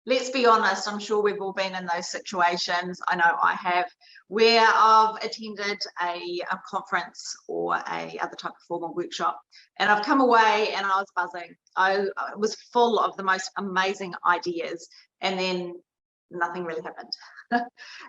let's be honest, I'm sure we've all been in those situations. I know I have, where I've attended a conference or a other type of formal workshop, and I've come away and I was buzzing. I was full of the most amazing ideas, and then nothing really happened.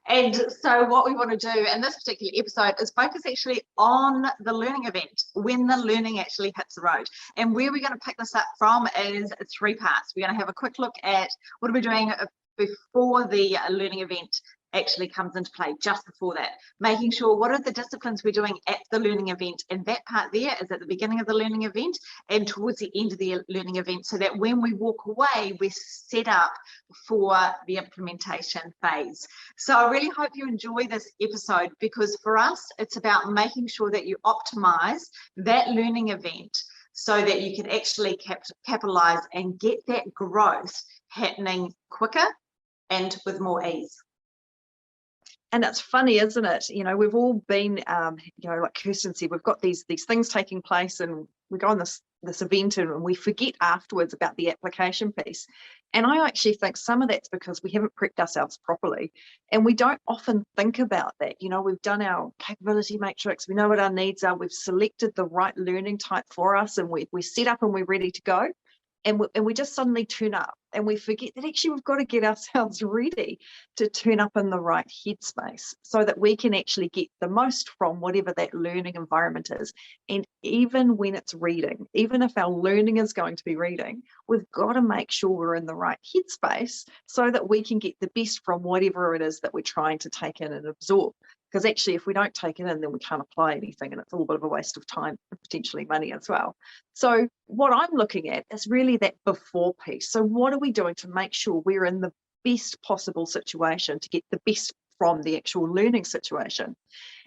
And so what we want to do in this particular episode is focus actually on the learning event, when the learning actually hits the road. And where we're going to pick this up from is 3 parts. We're going to have a quick look at what are we doing before the learning event actually comes into play, just before that, making sure what are the disciplines we're doing at the learning event, and that part there is at the beginning of the learning event and towards the end of the learning event, so that when we walk away we're set up for the implementation phase. So I really hope you enjoy this episode, because for us it's about making sure that you optimize that learning event so that you can actually capitalize and get that growth happening quicker and with more ease. And it's funny, isn't it? You know, we've all been, like Kirsten said, we've got these things taking place, and we go on this event and we forget afterwards about the application piece. And I actually think some of that's because we haven't prepped ourselves properly, and we don't often think about that. You know, we've done our capability matrix, we know what our needs are, we've selected the right learning type for us, and we're set up and we're ready to go. And we just suddenly turn up, and we forget that actually we've got to get ourselves ready to turn up in the right headspace so that we can actually get the most from whatever that learning environment is. And even when it's reading, even if our learning is going to be reading, we've got to make sure we're in the right headspace so that we can get the best from whatever it is that we're trying to take in and absorb. Because actually, if we don't take it in, then we can't apply anything, and it's a little bit of a waste of time and potentially money as well. So what I'm looking at is really that before piece. So what are we doing to make sure we're in the best possible situation to get the best from the actual learning situation?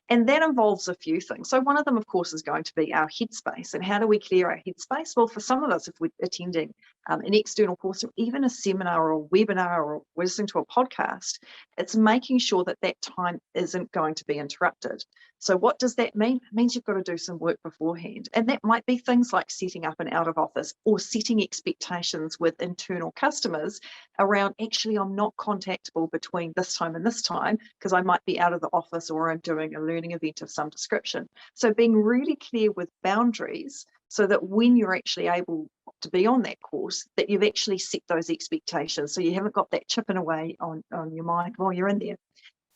And that involves a few things. So one of them, of course, is going to be our headspace. And how do we clear our headspace? Well, for some of us, if we're attending an external course or even a seminar or a webinar or listening to a podcast, it's making sure that that time isn't going to be interrupted. So what does that mean? It means you've got to do some work beforehand. And that might be things like setting up an out of office or setting expectations with internal customers around, actually, I'm not contactable between this time and this time because I might be out of the office or I'm doing a learning event of some description. So being really clear with boundaries so that when you're actually able to be on that course, that you've actually set those expectations, so you haven't got that chipping away on your mind while you're in there.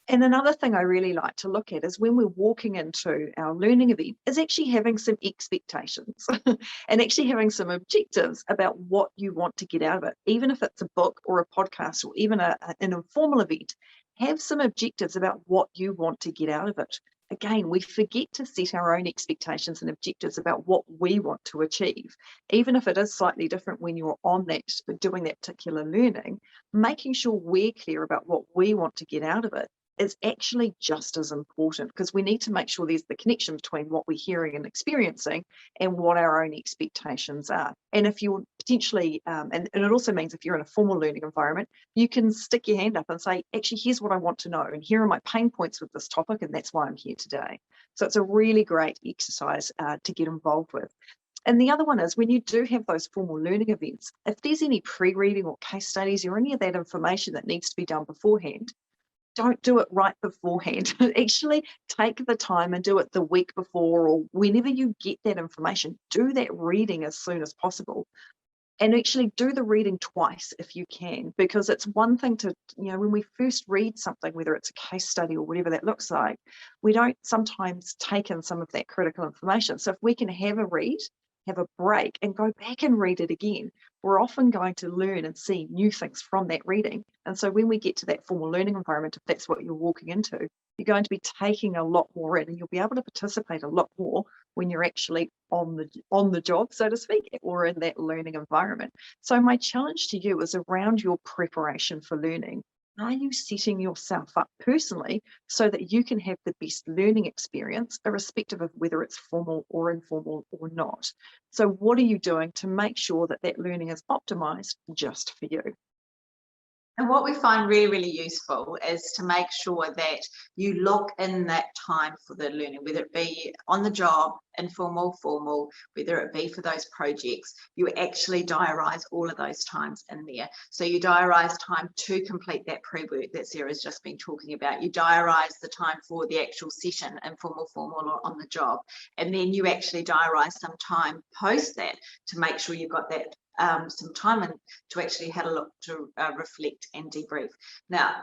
And another thing I really like to look at is when we're walking into our learning event is actually having some expectations and actually having some objectives about what you want to get out of it. Even if it's a book or a podcast or even an informal event, have some objectives about what you want to get out of it. Again, we forget to set our own expectations and objectives about what we want to achieve, even if it is slightly different when you're on that, doing that particular learning. Making sure we're clear about what we want to get out of it is actually just as important, because we need to make sure there's the connection between what we're hearing and experiencing and what our own expectations are. And if you're potentially, and it also means if you're in a formal learning environment, you can stick your hand up and say, actually, here's what I want to know, and here are my pain points with this topic, and that's why I'm here today. So it's a really great exercise to get involved with. And the other one is, when you do have those formal learning events, if there's any pre-reading or case studies or any of that information that needs to be done beforehand, don't do it right beforehand. Actually take the time and do it the week before, or whenever you get that information, do that reading as soon as possible. And actually do the reading twice if you can, because it's one thing to, when we first read something, whether it's a case study or whatever that looks like, we don't sometimes take in some of that critical information. So if we can have a read, have a break and go back and read it again, we're often going to learn and see new things from that reading. And so when we get to that formal learning environment, if that's what you're walking into, you're going to be taking a lot more in, and you'll be able to participate a lot more when you're actually on the job, so to speak, or in that learning environment. So my challenge to you is around your preparation for learning. Are you setting yourself up personally so that you can have the best learning experience, irrespective of whether it's formal or informal or not? So what are you doing to make sure that that learning is optimized just for you? And what we find really, really useful is to make sure that you lock in that time for the learning, whether it be on the job, informal, formal, whether it be for those projects. You actually diarise all of those times in there. So you diarise time to complete that pre-work that Sarah's just been talking about. You diarise the time for the actual session, informal, formal, or on the job. And then you actually diarise some time post that to make sure you've got that some time and to actually have a look to reflect and debrief. Now,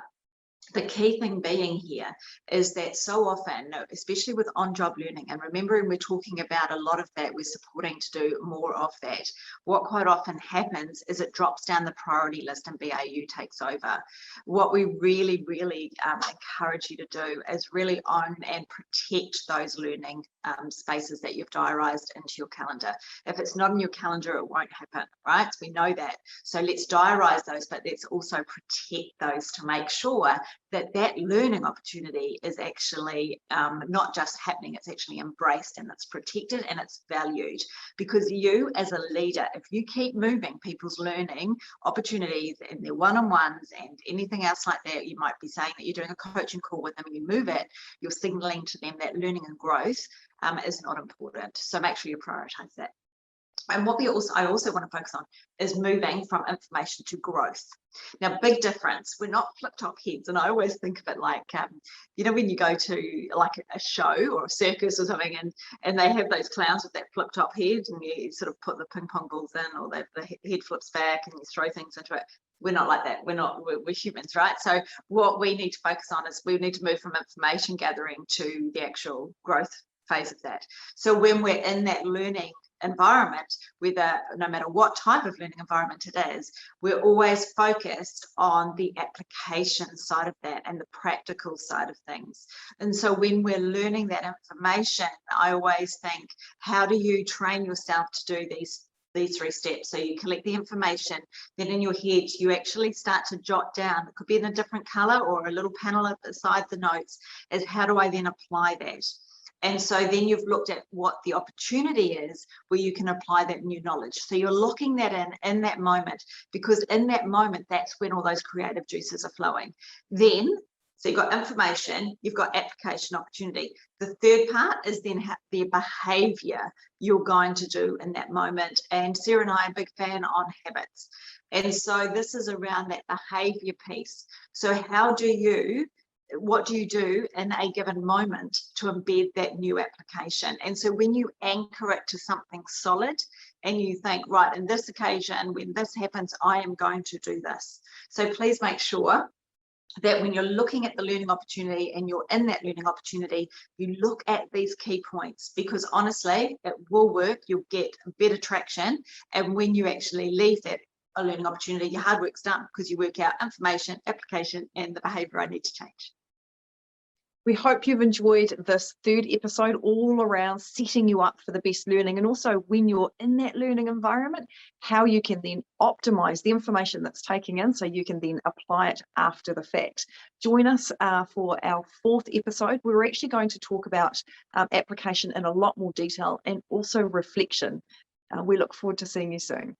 the key thing being here is that so often, especially with on-job learning, and remembering we're talking about a lot of that, we're supporting to do more of that. What quite often happens is it drops down the priority list and BAU takes over. What we really, really encourage you to do is really own and protect those learning spaces that you've diarised into your calendar. If it's not in your calendar, it won't happen, right? We know that. So let's diarise those, but let's also protect those to make sure that that learning opportunity is actually not just happening, it's actually embraced and it's protected and it's valued. Because you as a leader, if you keep moving people's learning opportunities and their one-on-ones and anything else like that, you might be saying that you're doing a coaching call with them and you move it, you're signaling to them that learning and growth is not important. So make sure you prioritize that. And what I also want to focus on is moving from information to growth. Now, big difference. We're not flip-top heads, and I always think of it like, you know, when you go to like a show or a circus or something, and they have those clowns with that flip-top head, and you sort of put the ping pong balls in, or the head flips back, and you throw things into it. We're not like that. We're humans, right? So what we need to focus on is we need to move from information gathering to the actual growth phase of that. So when we're in that learning environment, whether no matter what type of learning environment it is, we're always focused on the application side of that and the practical side of things. And so when we're learning that information, I always think, how do you train yourself to do these 3 steps? So you collect the information, then in your head you actually start to jot down, it could be in a different color or a little panel beside the notes, as how do I then apply that? And so then you've looked at what the opportunity is where you can apply that new knowledge. So you're locking that in that moment, because in that moment, that's when all those creative juices are flowing. Then, so you've got information, you've got application opportunity. The third part is then the behavior you're going to do in that moment. And Sarah and I are a big fan on habits. And so this is around that behavior piece. So what do you do in a given moment to embed that new application? And so when you anchor it to something solid and you think, right, in this occasion, when this happens, I am going to do this. So please make sure that when you're looking at the learning opportunity and you're in that learning opportunity, you look at these key points, because honestly, it will work. You'll get better traction. And when you actually leave that a learning opportunity, your hard work's done, because you work out information, application, and the behavior I need to change. We hope you've enjoyed this 3rd episode, all around setting you up for the best learning, and also when you're in that learning environment, how you can then optimize the information that's taken in so you can then apply it after the fact. Join us for our 4th episode. We're actually going to talk about application in a lot more detail and also reflection. We look forward to seeing you soon.